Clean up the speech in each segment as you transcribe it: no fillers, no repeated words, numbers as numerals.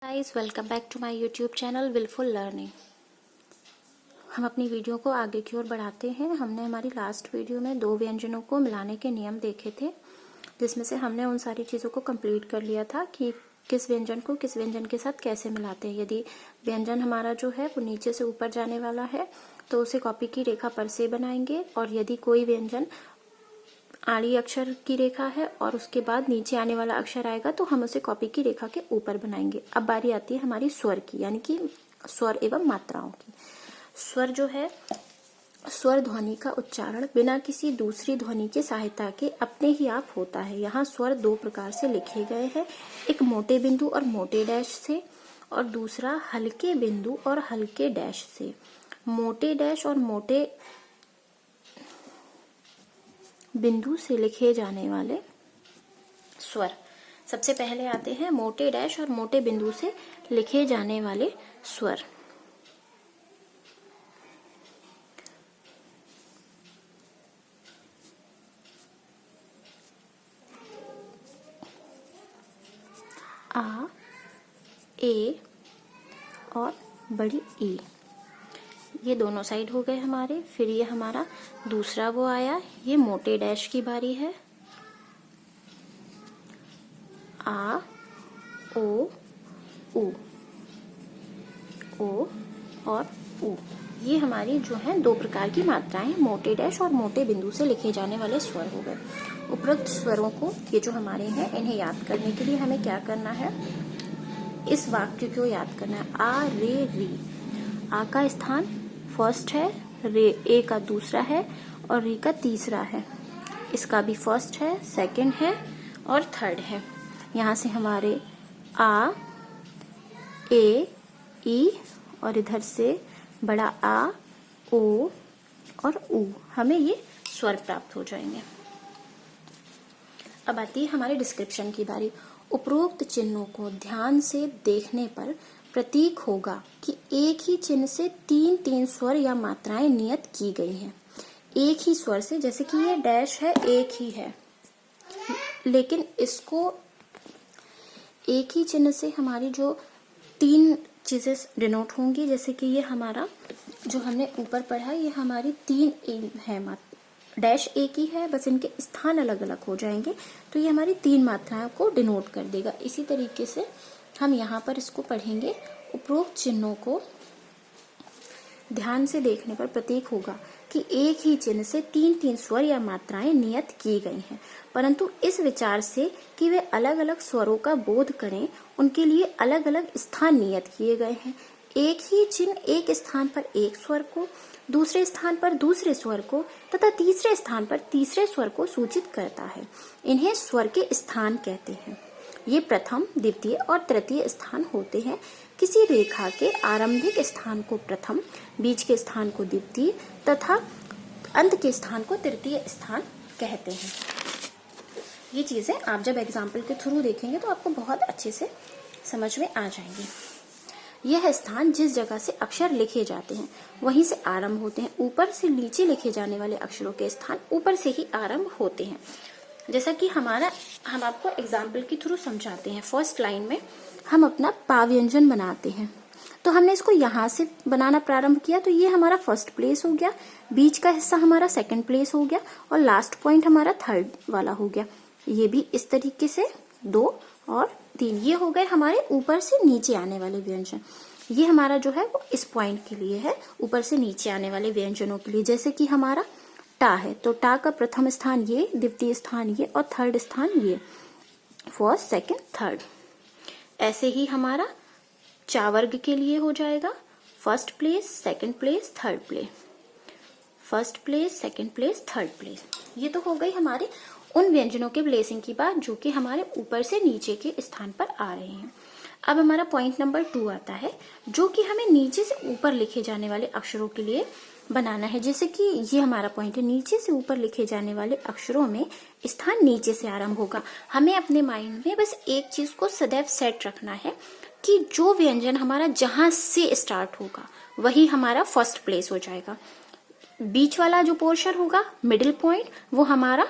Guys welcome back to my YouTube channel Willful Learning. हम अपनी video को आगे की ओर बढ़ाते हैं। हमने हमारी लास्ट वीडियो में 2 व्यंजनों को मिलाने के नियम देखे थे, जिसमें से हमने उन सारी चीज़ों को कंप्लीट कर लिया था कि किस व्यंजन को किस व्यंजन के साथ कैसे मिलाते हैं। यदि व्यंजन हमारा जो है वो नीचे से ऊपर जाने वाला है तो उसे कॉपी की रेखा पर से बनाएंगे, और यदि कोई व्यंजन आड़ी अक्षर की रेखा है और उसके बाद नीचे आने वाला अक्षर आएगा तो हम उसे कॉपी की रेखा के ऊपर बनाएंगे। अब बारी आती है हमारी स्वर की, यानी कि स्वर एवं मात्राओं की। स्वर जो है, स्वर ध्वनि का उच्चारण बिना किसी दूसरी ध्वनि की सहायता के अपने ही आप होता है। यहाँ स्वर 2 प्रकार से लिखे गए हैं, एक मोटे बिंदु और मोटे डैश से, और दूसरा हल्के बिंदु और हल्के डैश से। मोटे डैश और मोटे बिंदु से लिखे जाने वाले स्वर। सबसे पहले आते हैं मोटे डैश और मोटे बिंदु से लिखे जाने वाले स्वर। आ, ए और बड़ी ई, ये दोनों साइड हो गए हमारे। फिर ये हमारा दूसरा वो आया, ये मोटे डैश की बारी है। आ, ओ, उ, ओ और उ, ये हमारी जो है 2 प्रकार की मात्राएं मोटे डैश और मोटे बिंदु से लिखे जाने वाले स्वर हो गए। उपरोक्त स्वरों को, ये जो हमारे हैं, इन्हें याद करने के लिए हमें क्या करना है, इस वाक्य को याद करना है। आ, रे, री। आ का स्थान फर्स्ट है, रे ए का दूसरा है और री का तीसरा है। इसका भी फर्स्ट है, सेकंड है और थर्ड है। यहाँ से हमारे आ, ए, ई और इधर से बड़ा आ, ओ और उ, हमें ये स्वर प्राप्त हो जाएंगे। अब आती है हमारे डिस्क्रिप्शन की बारी। उपरोक्त चिन्हों को ध्यान से देखने पर प्रतीक होगा कि एक ही चिन्ह से 3-3 स्वर या मात्राएं नियत की गई हैं। एक ही स्वर से, जैसे कि ये डैश है, एक ही है, लेकिन इसको एक ही चिन्ह से हमारी जो 3 चीजें डिनोट होंगी, जैसे कि ये हमारा जो हमने ऊपर पढ़ा, ये हमारी 3 है, डैश एक ही है, बस इनके स्थान अलग अलग हो जाएंगे, तो ये हमारी 3 मात्राओं को डिनोट कर देगा। इसी तरीके से हम यहाँ पर इसको पढ़ेंगे। उपरोक्त चिन्हों को ध्यान से देखने पर प्रतीक होगा कि एक ही चिन्ह से 3-3 स्वर या मात्राएं नियत की गई हैं, परंतु इस विचार से कि वे अलग अलग स्वरों का बोध करें, उनके लिए अलग अलग स्थान नियत किए गए हैं। एक ही चिन्ह एक स्थान पर एक स्वर को, दूसरे स्थान पर दूसरे स्वर को तथा तीसरे स्थान पर तीसरे स्वर को सूचित करता है। इन्हें स्वर के स्थान कहते हैं। ये प्रथम, द्वितीय और तृतीय स्थान होते हैं। किसी रेखा के आरंभिक स्थान को प्रथम, बीच के स्थान को द्वितीय तथा अंत के स्थान को तृतीय स्थान कहते हैं। ये चीजें आप जब एग्जाम्पल के थ्रू देखेंगे तो आपको बहुत अच्छे से समझ में आ जाएंगी। यह स्थान जिस जगह से अक्षर लिखे जाते हैं वहीं से आरंभ होते हैं। ऊपर से नीचे लिखे जाने वाले अक्षरों के स्थान ऊपर से ही आरंभ होते हैं। जैसा कि हम आपको एग्जाम्पल के थ्रू समझाते हैं। फर्स्ट लाइन में हम अपना पा व्यंजन बनाते हैं, तो हमने इसको यहाँ से बनाना प्रारंभ किया, तो ये हमारा फर्स्ट प्लेस हो गया, बीच का हिस्सा हमारा सेकंड प्लेस हो गया और लास्ट पॉइंट हमारा थर्ड वाला हो गया। ये भी इस तरीके से 2 और 3, ये हो गए हमारे ऊपर से नीचे आने वाले व्यंजन। ये हमारा जो है वो इस पॉइंट के लिए है, ऊपर से नीचे आने वाले व्यंजनों के लिए। जैसे कि हमारा टा है, तो टा का प्रथम स्थान ये, द्वितीय स्थान ये और थर्ड स्थान ये, फर्स्ट, सेकंड, थर्ड। ऐसे ही हमारा चा वर्ग के लिए हो जाएगा, first place, second place, third place, first place, second place, third place. ये तो हो गई हमारे उन व्यंजनों के प्लेसिंग की बात जो कि हमारे ऊपर से नीचे के स्थान पर आ रहे हैं। अब हमारा पॉइंट नंबर 2 आता है, जो कि हमें नीचे से ऊपर लिखे जाने वाले अक्षरों के लिए बनाना है। जैसे कि ये हमारा पॉइंट है, नीचे से ऊपर लिखे जाने वाले अक्षरों में स्थान नीचे से आरंभ होगा। हमें अपने माइंड में बस एक चीज को सदैव सेट रखना है कि जो व्यंजन हमारा जहां से स्टार्ट होगा वही हमारा फर्स्ट प्लेस हो जाएगा। बीच वाला जो पोर्शन होगा, मिडिल पॉइंट, वो हमारा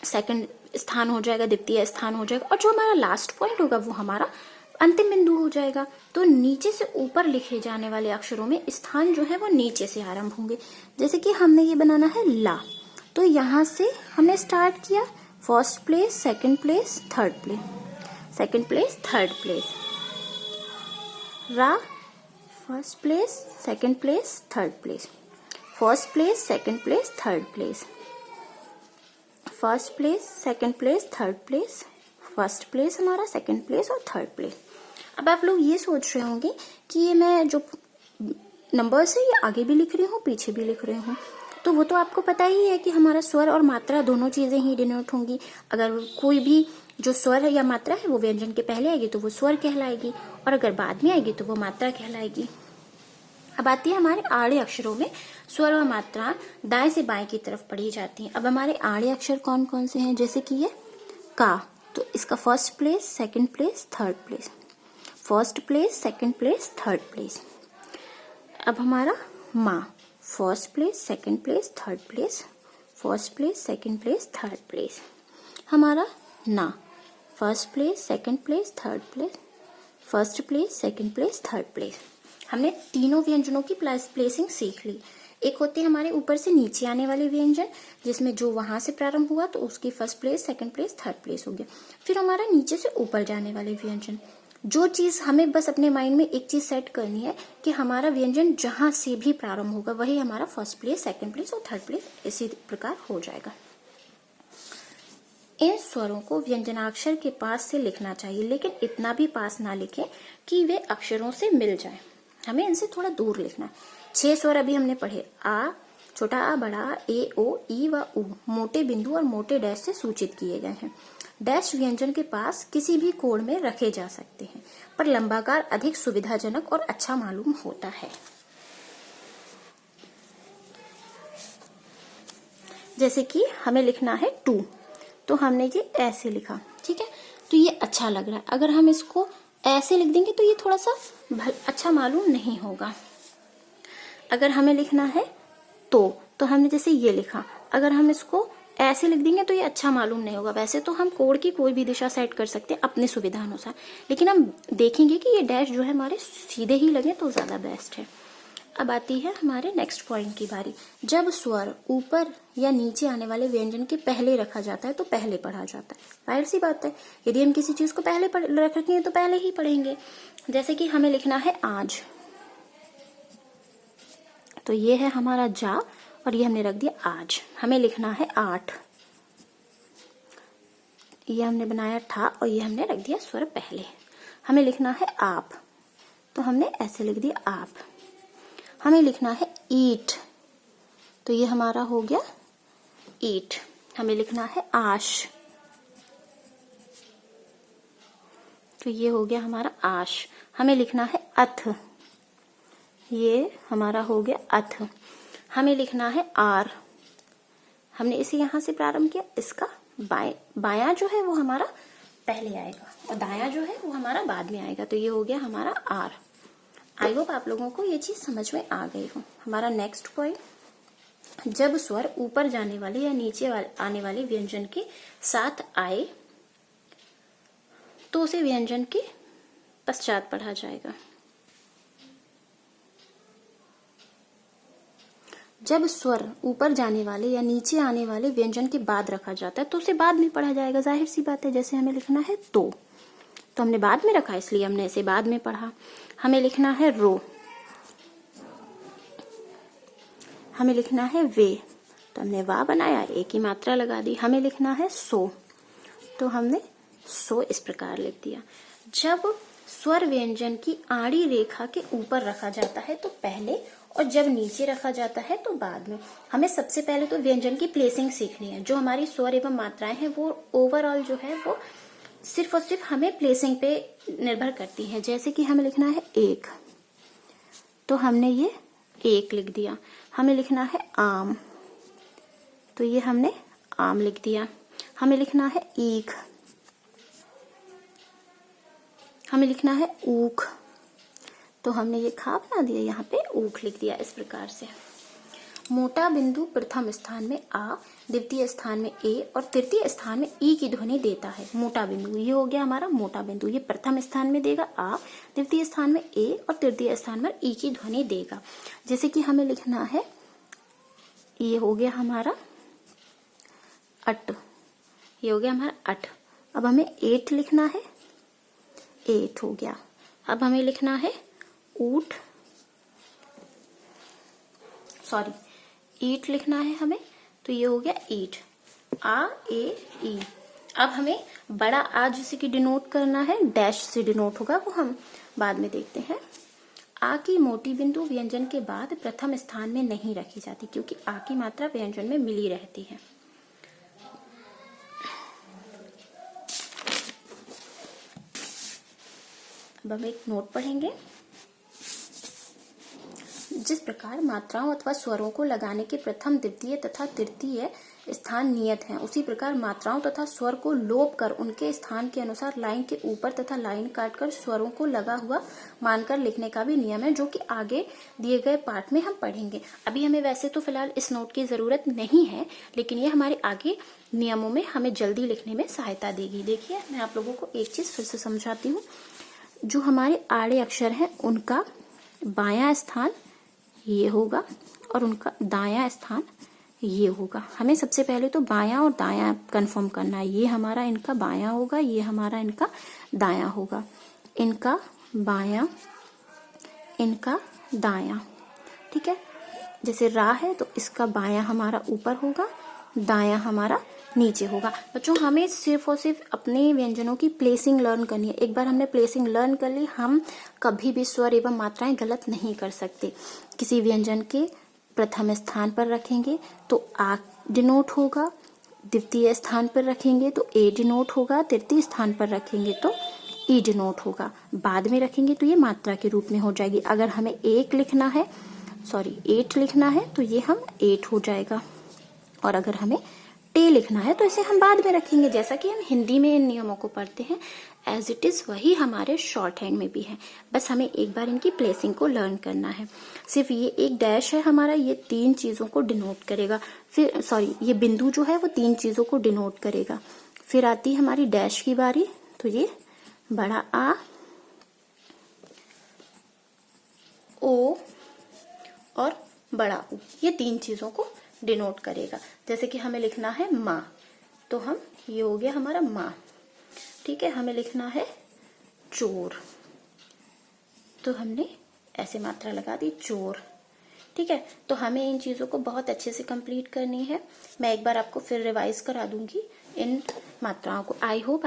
सेकंड स्थान हो जाएगा, द्वितीय स्थान हो जाएगा, और जो हमारा लास्ट पॉइंट होगा वो हमारा अंतिम बिंदु हो जाएगा। तो नीचे से ऊपर लिखे जाने वाले अक्षरों में स्थान जो है वो नीचे से आरंभ होंगे। जैसे कि हमने ये बनाना है ला, तो यहाँ से हमने स्टार्ट किया, first place, second place, third place, second place, third place. रा, first place, second place, third place, first place, second place, third place, first place, second place, third place, first place हमारा, second place और third place. अब आप लोग ये सोच रहे होंगे कि ये मैं जो नंबर्स है ये आगे भी लिख रही हूँ, पीछे भी लिख रही हूँ, तो वो तो आपको पता ही है कि हमारा स्वर और मात्रा दोनों चीजें ही डिनोट होंगी। अगर कोई भी जो स्वर या मात्रा है वो व्यंजन के पहले आएगी तो वो स्वर कहलाएगी, और अगर बाद में आएगी तो वो मात्रा कहलाएगी। अब आती है हमारे आड़े अक्षरों में स्वर और मात्रा दाएं से बाएं की तरफ पढ़ी जाती हैं। अब हमारे आड़े अक्षर कौन कौन से हैं? जैसे कि ये का, तो इसका first place, second place, third place, first place, second place, third place. अब हमारा मा, first place, second place, third place, first place, second place, third place. हमारा ना, first place, second place, third place, first place, second place, third place. हमने तीनों व्यंजनों की placing सीख ली। एक होते हैं हमारे ऊपर से नीचे आने वाले व्यंजन, जिसमें जो वहां से प्रारंभ हुआ तो उसकी first place, second place, third place हो गया। फिर हमारा नीचे से ऊपर जाने वाले व्यंजन, जो चीज हमें बस अपने माइंड में एक चीज सेट करनी है कि हमारा व्यंजन जहां से भी प्रारंभ होगा वही हमारा फर्स्ट प्लेस, सेकंड प्लेस और थर्ड प्लेस इसी प्रकार हो जाएगा। इन स्वरों को व्यंजनाक्षर के पास से लिखना चाहिए, लेकिन इतना भी पास ना लिखें कि वे अक्षरों से मिल जाएं। हमें इनसे थोड़ा दूर लिखना है। 6 स्वर अभी हमने पढ़े, आ, छोटा आ, बड़ा आ, ए, ओ, ई व उ मोटे बिंदु और मोटे डैश से सूचित किए गए हैं। डैश व्यंजन के पास किसी भी कोण में रखे जा सकते हैं, पर लंबाकार अधिक सुविधाजनक और अच्छा मालूम होता है। जैसे कि हमें लिखना है टू, तो हमने ये ऐसे लिखा, ठीक है, तो ये अच्छा लग रहा है। अगर हम इसको ऐसे लिख देंगे तो ये थोड़ा सा अच्छा मालूम नहीं होगा। अगर हमें लिखना है तो हमने जैसे ये लिखा, अगर हम इसको ऐसे लिख देंगे तो ये अच्छा मालूम नहीं होगा। वैसे तो हम कोड की कोई भी दिशा सेट कर सकते हैं अपने सुविधा अनुसार, लेकिन हम देखेंगे कि ये डैश जो है हमारे सीधे ही लगे तो ज्यादा बेस्ट है। अब आती है हमारे नेक्स्ट पॉइंट की बारी। जब स्वर ऊपर या नीचे आने वाले व्यंजन के पहले रखा जाता है तो पहले पढ़ा जाता है। जाहिर सी बात है, यदि हम किसी चीज को पहले रखेंगे तो पहले ही पढ़ेंगे। जैसे कि हमें लिखना है आज, तो ये है हमारा जा और ये हमने रख दिया आज। हमें लिखना है 8, ये हमने बनाया ठा और ये हमने रख दिया स्वर पहले। हमें लिखना है आप, तो हमने ऐसे लिख दिया आप। हमें लिखना है ईट, तो ये हमारा हो गया ईट। हमें लिखना है आश, तो ये हो गया हमारा आश। हमें लिखना है अथ, ये हमारा हो गया अथ। हमें लिखना है आर, हमने इसे यहां से प्रारंभ किया, इसका बायां जो है वो हमारा पहले आएगा और दायां जो है वो हमारा बाद में आएगा, तो ये हो गया हमारा आर। आई होप आप लोगों को ये चीज समझ में आ गई हो। हमारा नेक्स्ट पॉइंट, जब स्वर ऊपर जाने वाले या नीचे आने वाले व्यंजन के साथ आए तो उसे व्यंजन के पश्चात पढ़ा जाएगा। जब स्वर ऊपर जाने वाले या नीचे आने वाले व्यंजन के बाद रखा जाता है तो उसे बाद में पढ़ा जाएगा। जाहिर सी बात है, जैसे हमें लिखना है तो हमने बाद में रखा इसलिए हमने इसे बाद में पढ़ा। हमें लिखना है रो, हमें लिखना है वे, तो हमने वा बनाया, एक ही मात्रा लगा दी। हमें लिखना है सो, तो हमने सो इस प्रकार लिख दिया। जब स्वर व्यंजन की आड़ी रेखा के ऊपर रखा जाता है तो पहले, और जब नीचे रखा जाता है तो बाद में। हमें सबसे पहले तो व्यंजन की प्लेसिंग सीखनी है। जो हमारी स्वर एवं मात्राएं हैं वो ओवरऑल जो है वो सिर्फ और सिर्फ हमें प्लेसिंग पे निर्भर करती है। जैसे कि हमें लिखना है एक, तो हमने ये एक लिख दिया। हमें लिखना है आम, तो ये हमने आम लिख दिया। हमें लिखना है ईख, हमें लिखना है ऊख, तो हमने ये खा बना दिया, यहाँ पे ऊख लिख दिया इस प्रकार से। मोटा बिंदु प्रथम स्थान में आ, द्वितीय स्थान में ए और तृतीय स्थान में ई की ध्वनि देता है। मोटा बिंदु ये हो गया हमारा मोटा बिंदु, ये प्रथम स्थान में देगा आ, द्वितीय स्थान में ए और तृतीय स्थान पर ई की ध्वनि देगा। जैसे कि हमें लिखना है, ये हो गया हमारा अट, ये हो गया हमारा अट। अब हमें 8 लिखना है, 8 हो गया। अब हमें लिखना है ऊट, सॉरी ईट लिखना है हमें, तो ये हो गया ईट, आ ए ई। अब हमें बड़ा आ जिसे कि डिनोट करना है, डैश से डिनोट होगा, वो हम बाद में देखते हैं। आ की मोटी बिंदु व्यंजन के बाद प्रथम स्थान में नहीं रखी जाती, क्योंकि आ की मात्रा व्यंजन में मिली रहती है। अब हम एक नोट पढ़ेंगे। जिस प्रकार मात्राओं अथवा स्वरों को लगाने के प्रथम, द्वितीय तथा तृतीय स्थान नियत हैं, उसी प्रकार मात्राओं तथा स्वर को लोप कर उनके स्थान के अनुसार लाइन के ऊपर तथा लाइन काटकर स्वरों को लगा हुआ मानकर लिखने का भी नियम है, जो कि आगे दिए गए पाठ में हम पढ़ेंगे। अभी हमें वैसे तो फिलहाल इस नोट की जरूरत नहीं है, लेकिन ये हमारे आगे नियमों में हमें जल्दी लिखने में सहायता देगी। देखिए, मैं आप लोगों को एक चीज फिर से समझाती हूँ। जो हमारे आड़े अक्षर हैं उनका बायां स्थान ये होगा और उनका दायां स्थान ये होगा। हमें सबसे पहले तो बायां और दायां कंफर्म करना है। ये हमारा इनका बायां होगा, ये हमारा इनका दायां होगा। इनका बायां, इनका दायां, ठीक है। जैसे रा है तो इसका बायां हमारा ऊपर होगा, दायां हमारा नीचे होगा। बच्चों, हमें सिर्फ और सिर्फ अपने व्यंजनों की प्लेसिंग लर्न करनी है। एक बार हमने प्लेसिंग लर्न कर ली, हम कभी भी स्वर एवं मात्राएं गलत नहीं कर सकते। किसी व्यंजन के प्रथम स्थान पर रखेंगे तो आ डिनोट होगा, द्वितीय स्थान पर रखेंगे तो ए डिनोट होगा, तृतीय स्थान पर रखेंगे तो ई डिनोट होगा, बाद में रखेंगे तो ये मात्रा के रूप में हो जाएगी। अगर हमें 8 लिखना है तो ये हम 8 हो जाएगा, और अगर हमें टे लिखना है तो इसे हम बाद में रखेंगे। जैसा कि हम हिंदी में इन नियमों को पढ़ते हैं, एज इट इज वही हमारे शॉर्ट हैंड में भी है। बस हमें एक बार इनकी प्लेसिंग को लर्न करना है। सिर्फ ये एक डैश है हमारा, ये 3 चीजों को डिनोट करेगा। फिर ये बिंदु जो है वो 3 चीजों को डिनोट करेगा। फिर आती है हमारी डैश की बारी, तो ये बड़ा आ, ओ और बड़ा ऊ, ये 3 चीजों को डिनोट करेगा। जैसे कि हमें लिखना है माँ, तो हम ये हो गया हमारा माँ, ठीक है। हमें लिखना है चोर, तो हमने ऐसे मात्रा लगा दी चोर, ठीक है। तो हमें इन चीजों को बहुत अच्छे से कंप्लीट करनी है। मैं एक बार आपको फिर रिवाइज करा दूंगी इन मात्राओं को। आई होप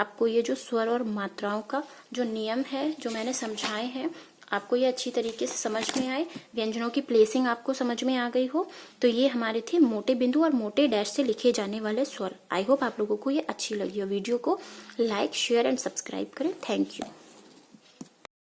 आपको ये जो स्वर और मात्राओं का जो नियम है, जो मैंने समझाए हैं, आपको ये अच्छी तरीके से समझ में आए। व्यंजनों की प्लेसिंग आपको समझ में आ गई हो। तो ये हमारे थे मोटे बिंदु और मोटे डैश से लिखे जाने वाले स्वर। आई होप आप लोगों को ये अच्छी लगी हो। वीडियो को लाइक, शेयर एंड सब्सक्राइब करें। Thank you.